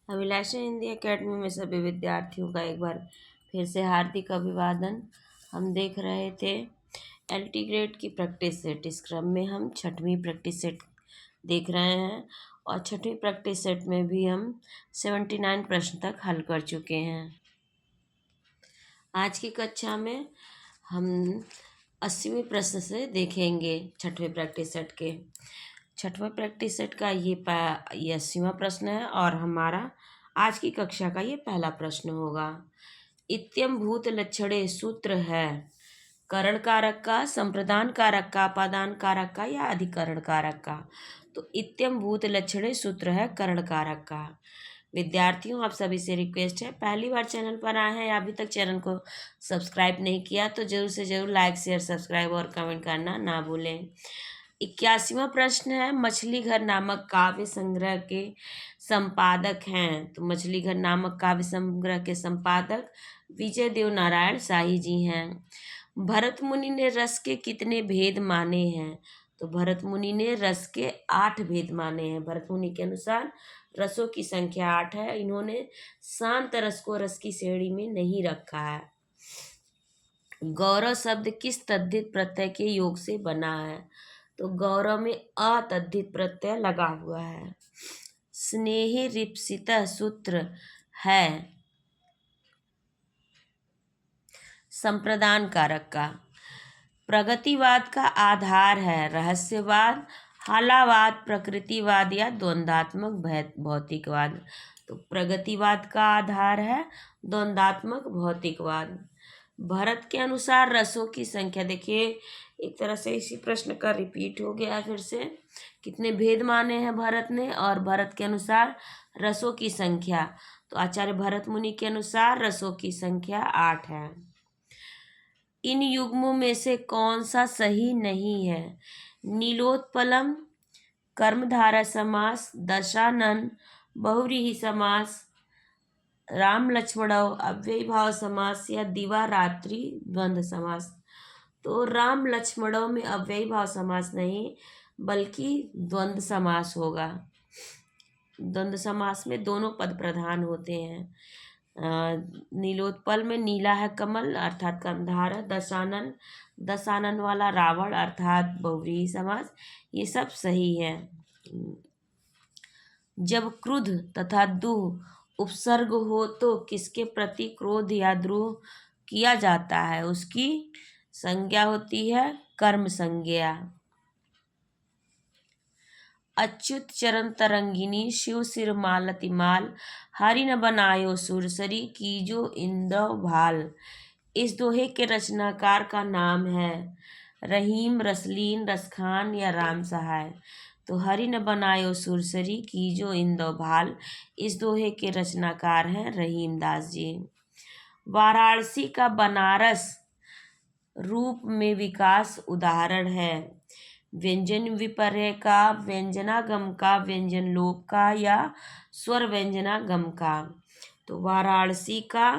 अभिलाषा Hindi academy में सभी विद्यार्थियों का एक बार फिर से हार्दिक अभिवादन। हम देख रहे थे एलटी ग्रेड की प्रैक्टिस सेट। इस क्रम में हम छठवीं प्रैक्टिस सेट देख रहे हैं और छठवीं प्रैक्टिस सेट में भी हम 79 प्रश्न तक हल कर चुके हैं। आज की कक्षा में हम 80वें प्रश्न से देखेंगे छठवें प्रैक्टिस सेट के। छठवें प्रैक्टिस सेट का ये 80वां प्रश्न है और हमारा आज की कक्षा का ये पहला प्रश्न होगा। इत्यम भूत लक्षणे सूत्र है करण कारक का, संप्रदान कारक का, अपादान कारक का या अधिकरण कारक का। तो इत्यम भूत लक्षणे सूत्र है करण कारक का। विद्यार्थियों, आप सभी से रिक्वेस्ट है, पहली बार चैनल पर आए हैं या अभी तक चैनल को सब्सक्राइब नहीं किया तो जरूर से जरूर लाइक शेयर सब्सक्राइब और कमेंट करना ना भूलें। 81वां प्रश्न है, मछली घर नामक काव्य संग्रह के संपादक हैं। तो मछली घर नामक काव्य संग्रह के संपादक विजय देव नारायण शाही जी हैं। भरत मुनि ने रस के कितने भेद माने हैं। तो भरत मुनि ने रस के 8 भेद माने हैं। भरत मुनि के अनुसार रसों की संख्या 8 है। इन्होंने शांत रस को रस की श्रेणी में नहीं रखा है। गौरव शब्द किस तद्धित प्रत्यय के योग से बना है। तो गौरव में अतद्धित प्रत्यय लगा हुआ है। स्नेहि रिप्सित सूत्र है संप्रदान कारक का। प्रगतिवाद का आधार है रहस्यवाद, हालावाद, प्रकृतिवाद या द्वंद्वात्मक भौतिकवाद। तो प्रगतिवाद का आधार है द्वंद्वात्मक भौतिकवाद। भरत के अनुसार रसों की संख्या, देखिए एक तरह से इसी प्रश्न का रिपीट हो गया फिर से। कितने भेद माने हैं भरत ने, और भरत के अनुसार रसों की संख्या। तो आचार्य भरत मुनि के अनुसार रसों की संख्या 8 है। इन युग्मों में से कौन सा सही नहीं है। नीलोत्पलम, कर्मधारय समास, दशानन, बहुव्रीहि समास, राम लक्ष्मणव, अव्ययीभाव समास या दिवा रात्रि द्वंद्व समास। तो राम लक्ष्मणव में अव्ययीभाव समास नहीं बल्कि द्वंद्व समास होगा। द्वंद्व समास में दोनों पद प्रधान होते हैं। नीलोत्पल में नीला है कमल अर्थात कर्मधार। दशानन, दशानन वाला रावण अर्थात बहुव्रीहि समास। ये सब सही है। जब क्रुद्ध तथा दुह उपसर्ग हो तो किसके प्रति क्रोध या द्रोह किया जाता है। उसकी संज्ञा होती है कर्म संज्ञा। अच्युत चरण तरंगिनी, शिव सिर मालति माल, हरि न बनायो सुरसरी, कीजो इंद्र भाल। इस दोहे के रचनाकार का नाम है रहीम, रसलीन, रसखान या राम सहाय। तो हरि न बनायो सुरसरी, कीजो इंद्र भाल, इस दोहे के रचनाकार हैं रहीम दास जी। वाराणसी का बनारस रूप में विकास उदाहरण है। व्यंजन विपर्य का, व्यंजनागम का, व्यंजन लोप का या स्वर व्यंजनागम का। तो वाराणसी का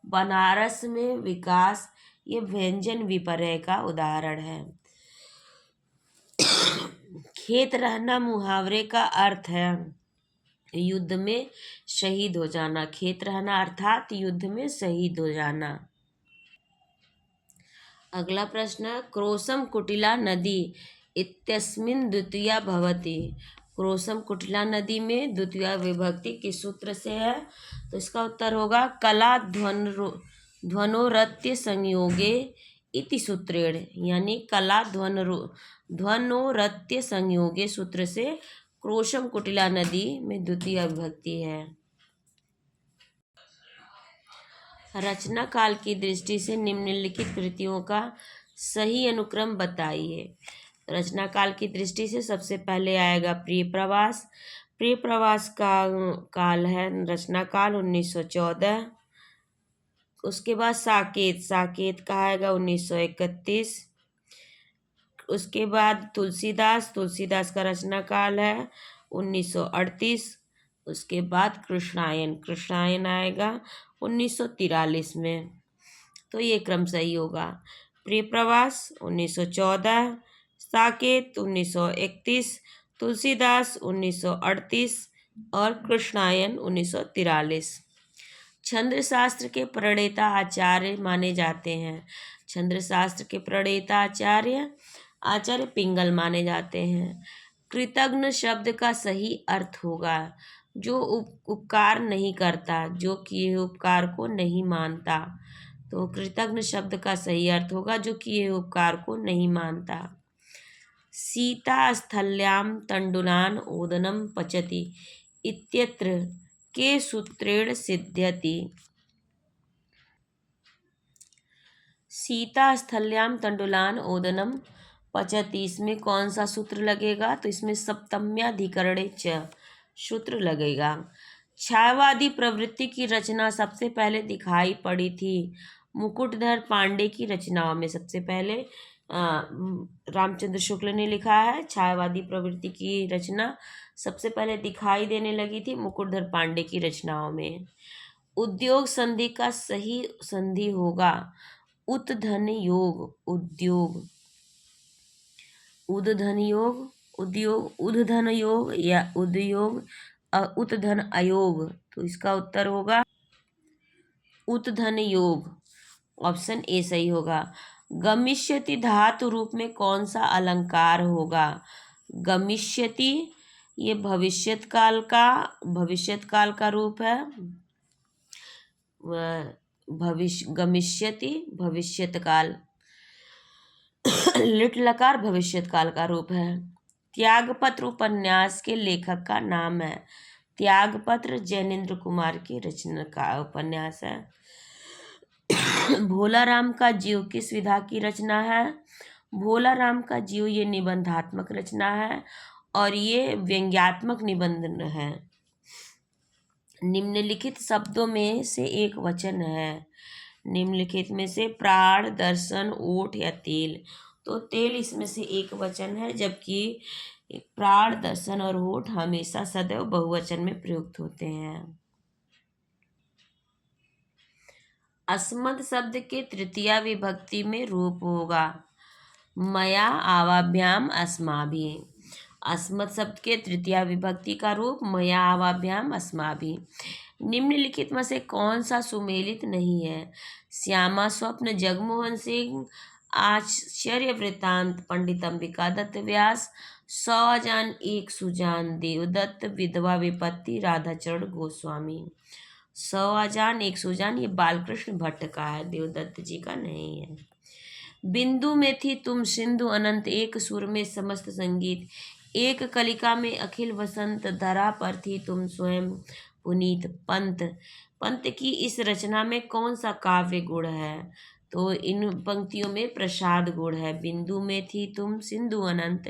बनारस में विकास ये व्यंजन विपर्य का उदाहरण है। खेत रहना मुहावरे का अर्थ है युद्ध में शहीद हो जाना। खेत रहना अर्थात युद्ध में शहीद हो जाना। अगला प्रश्न, क्रोशम कुटिला नदी इत्यस्मिन् द्वितीया भवति। क्रोशम कुटिला नदी में द्वितीया विभक्ति किस सूत्र से है। तो इसका उत्तर होगा कला ध्वनोरत्य संयोगे इति सूत्रेण, यानी कला ध्वनोरत्य संयोगे सूत्र से क्रोशम कुटिला नदी में द्वितीय विभक्ति है। रचना काल की दृष्टि से निम्नलिखित कृतियों का सही अनुक्रम बताइए। रचना काल की दृष्टि से सबसे पहले आएगा प्रिय प्रवास। प्रिय प्रवास का काल है रचना काल 1914। उसके बाद साकेत, साकेत का आएगा 1931। उसके बाद तुलसीदास, तुलसीदास का रचना काल है 1938। उसके बाद कृष्णायन, कृष्णायन आएगा 1943 में। तो ये क्रम सही होगा। प्रिय प्रवास 1914, साकेत 1931, तुलसीदास 1938, और कृष्णायन 1943। छंद शास्त्र के प्रणेता आचार्य माने जाते हैं। छंद शास्त्र के प्रणेता आचार्य आचार्य पिंगल माने जाते हैं। कृतघ्न शब्द का सही अर्थ होगा जो उपकार नहीं करता, जो किए उपकार को नहीं मानता। तो कृतघ्न शब्द का सही अर्थ होगा जो किए उपकार को नहीं मानता। सीता स्थल्यां तण्डुलान् ओदनं पचति इत्यत्र के सूत्रेण सिद्ध्यति। सीता स्थल्यां तण्डुलान् ओदनं पचति, इसमें कौन सा सूत्र लगेगा? तो इसमें सप्तम्याधिकरणे च सूत्र लगेगा। छायावादी प्रवृत्ति की रचना सबसे पहले दिखाई पड़ी थी मुकुटधर पांडे की रचनाओं में। सबसे पहले रामचंद्र शुक्ल ने लिखा है। छायावादी प्रवृत्ति की रचना सबसे पहले दिखाई देने लगी थी मुकुटधर पांडे की रचनाओं में। उद्योग संधि का सही संधि होगा उत्धन योग उद्योग, उद्धन योग उद्योग, उद्धन योग या उद्योग उत्धन अयोग। तो इसका उत्तर होगा उत्धन योग, ऑप्शन ए सही होगा। गमिष्यति धातु रूप में कौन सा अलंकार होगा? गमिष्यति ये भविष्यत काल का रूप है। गमिष्यति भविष्यत काल, लिट लकार भविष्यत काल का रूप है। त्यागपत्र उपन्यास के लेखक का नाम है। त्यागपत्र जैनेन्द्र कुमार की रचना का उपन्यास है। भोला राम का जीव किस विधा की रचना है? भोला राम का जीव ये निबंधात्मक रचना है और ये व्यंग्यात्मक निबंध है। निम्नलिखित शब्दों में से एक वचन है। निम्नलिखित में से प्राण, दर्शन, ओठ या तेल। तो तेल इसमें से एक वचन है, जबकि प्राण, दर्शन और ओठ हमेशा सदैव बहुवचन में प्रयुक्त होते हैं। अस्मद शब्द के तृतीया विभक्ति में रूप होगा मया आवाभ्याम अस्माभिः। अस्मद शब्द के तृतीया विभक्ति का रूप मया आवाभ्याम अस्माभिः। निम्नलिखित में से कौन सा सुमेलित नहीं है? श्यामा स्वप्न, जगमोहन सिंह, आश्चर्य वृत्तांत, पंडित अंबिका दत्त व्यास, 100 अजान 1 सुजान, देवदत्त, विधवा विपत्ति, राधाचरण गोस्वामी। 100 अजान 1 सुजान ये बालकृष्ण भट्ट का है, देवदत्त जी का नहीं है। बिंदु में थी तुम सिंधु अनंत, एक सुर में समस्त संगीत, एक कलिका में अखिल वसंत, धरा पर थी तुम स्वयं पुनीत। पंत, पंत की इस रचना में कौन सा काव्य गुण है? तो इन पंक्तियों में प्रसाद गुण है। बिंदु में थी तुम सिंधु अनंत,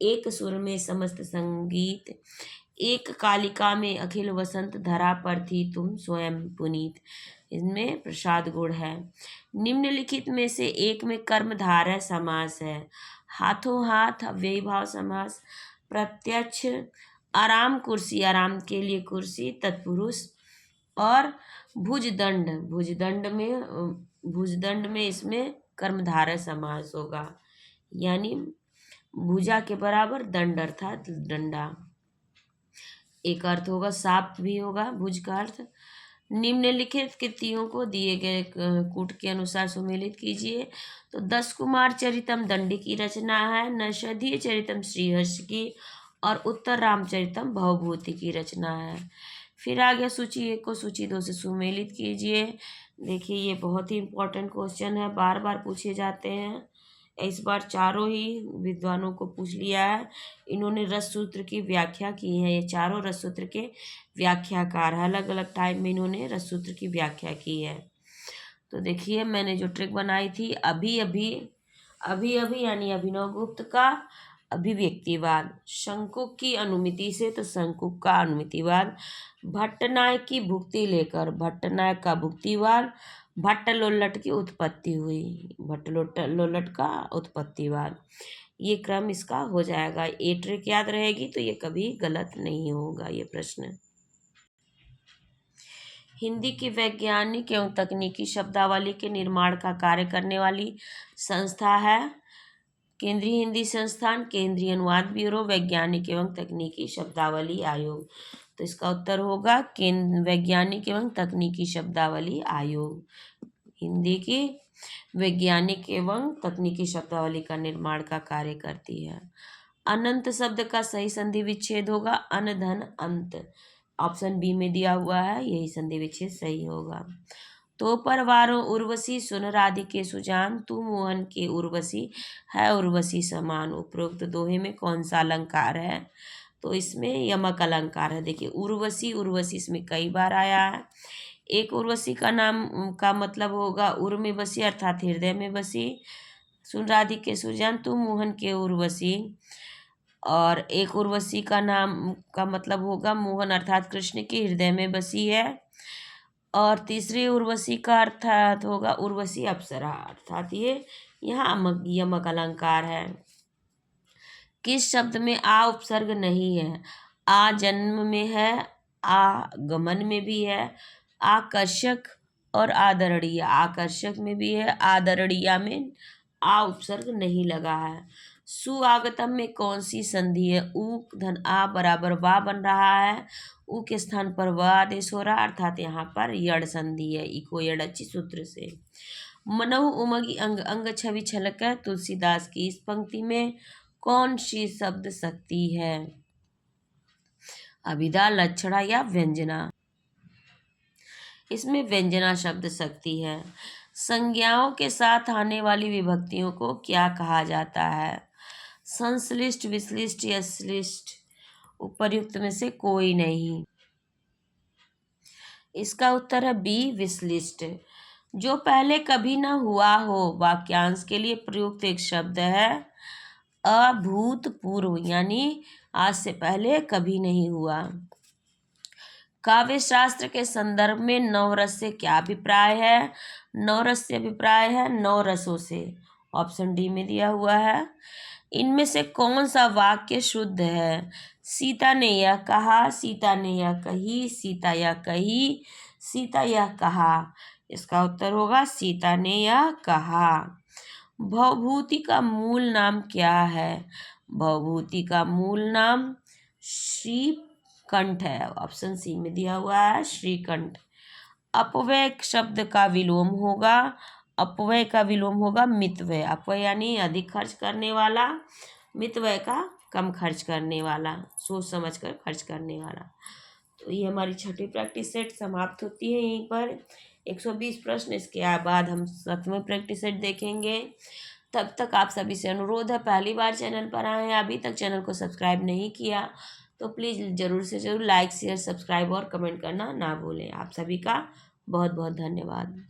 एक सुर में समस्त संगीत, एक कालिका में अखिल वसंत, धरा पर थी तुम स्वयं पुनीत। इनमें प्रसाद गुण है। निम्नलिखित में से एक में कर्मधारय समास है। हाथों हाथ अव्ययी भाव समास, प्रत्यक्ष, आराम कुर्सी, आराम के लिए कुर्सी, तत्पुरुष और भुजदंड, भुजदंड में इसमें कर्मधारय समास होगा, यानी भुजा के बराबर दंड अर्थात डंडा। एक अर्थ होगा साप भी होगा भुज का अर्थ। निम्नलिखित कृतियों को दिए गए कूट के अनुसार सुमेलित कीजिए। तो 10 कुमार चरितम दंडी की रचना है, नषधीय चरितम श्रीहर्ष की और उत्तर रामचरितम भवभूति की रचना है। फिर आ गया सूची 1 को सूची 2 से सुमेलित कीजिए। देखिए ये बहुत ही इंपॉर्टेंट क्वेश्चन है, बार बार पूछे जाते हैं। इस बार चारों ही विद्वानों को पूछ लिया है। इन्होंने रस सूत्र की व्याख्या की है। ये चारों रस सूत्र के व्याख्याकार है, अलग अलग टाइम में इन्होंने रस सूत्र की व्याख्या की है। तो देखिए मैंने जो ट्रिक बनाई थी, अभी अभी यानी अभिनव गुप्त का अभिव्यक्तिवाद, शंकुक की अनुमिति से तो शंकुक का अनुमितिवाद, भट्टनायक की भुक्ति लेकर भट्टनायक का भुक्तिवाद, भट्ट लोल्लट की उत्पत्ति हुई, भट्ट लोल्लट का उत्पत्तिवाद। ये क्रम इसका हो जाएगा। ये ट्रिक याद रहेगी तो ये कभी गलत नहीं होगा ये प्रश्न। हिंदी की वैज्ञानिक एवं तकनीकी शब्दावली के निर्माण का कार्य करने वाली संस्था है केंद्रीय हिंदी संस्थान, केंद्रीय अनुवाद ब्यूरो, वैज्ञानिक एवं तकनीकी शब्दावली आयोग। तो इसका उत्तर होगा वैज्ञानिक एवं तकनीकी शब्दावली आयोग। हिंदी की वैज्ञानिक एवं तकनीकी शब्दावली का निर्माण का कार्य करती है। अनंत शब्द का सही संधि विच्छेद होगा अनधन अंत। ऑप्शन बी में दिया हुआ है, यही संधि विच्छेद सही होगा। तो परवारों उर्वशी सुन राधिके सुजान, तू मोहन के उर्वशी है उर्वशी समान। उपरोक्त दोहे में कौन सा अलंकार है? तो इसमें यमक अलंकार है। देखिए उर्वशी, उर्वशी इसमें कई बार आया है। एक उर्वशी का नाम का मतलब होगा उर में बसी अर्थात हृदय में बसी। सुन राधिके सुजान, तू मोहन के उर्वशी। और एक उर्वशी का नाम का मतलब होगा मोहन अर्थात कृष्ण के हृदय में बसी है। और तीसरी उर्वशी का अर्थात होगा उर्वशी अप्सरा, अर्थात ये यहाँ यमक अलंकार है। किस शब्द में आ उपसर्ग नहीं है? आ जन्म में है, आगमन में भी है, आकर्षक और आदरणीय। आकर्षक में भी है, आदरणीय में आ उपसर्ग नहीं लगा है। सुआगतम में कौन सी संधि है? उ धन आ बराबर वा बन रहा है, उ के स्थान पर व आदेश हो रहा है, अर्थात यहाँ पर यड़ संधि है, इको यड़ अच्छी सूत्र से। मनहु उमगी अंग अंग छवि छलक है। तुलसीदास की इस पंक्ति में कौन सी शब्द शक्ति है? अभिधा, लक्षणा या व्यंजना? इसमें व्यंजना शब्द शक्ति है। संज्ञाओं के साथ आने वाली विभक्तियों को क्या कहा जाता है? संश्लिष्ट, विश्लिष्ट या श्लिष्ट? उपर्युक्त में से कोई नहीं। इसका उत्तर है बी विश्लिष्ट। जो पहले कभी न हुआ हो वाक्यांश के लिए प्रयुक्त एक शब्द है अभूतपूर्व, यानी आज से पहले कभी नहीं हुआ। काव्य शास्त्र के संदर्भ में नवरस से क्या अभिप्राय है? नवरस से अभिप्राय है नौ रसों से। ऑप्शन डी में दिया हुआ है। इनमें से कौन सा वाक्य शुद्ध है? सीता ने यह कहा, सीता ने यह कही, सीता यह कही, सीता यह कहा। इसका उत्तर होगा सीता ने यह कहा। भवभूति का मूल नाम क्या है? भवभूति का मूल नाम श्रीकंठ है। ऑप्शन सी में दिया हुआ है श्रीकंठ। अपव्यय शब्द का विलोम होगा, अपव्यय का विलोम होगा मितव्यय। अपव्यय यानी अधिक खर्च करने वाला, मितव्यय का कम खर्च करने वाला, सोच समझ कर खर्च करने वाला। तो ये हमारी छठी प्रैक्टिस सेट समाप्त होती है यहीं पर। 120 प्रश्न, इसके बाद हम 7वें प्रैक्टिस सेट देखेंगे। तब तक आप सभी से अनुरोध है, पहली बार चैनल पर आए हैं, अभी तक चैनल को सब्सक्राइब नहीं किया तो प्लीज़ ज़रूर से ज़रूर लाइक शेयर सब्सक्राइब और कमेंट करना ना भूलें। आप सभी का बहुत बहुत धन्यवाद।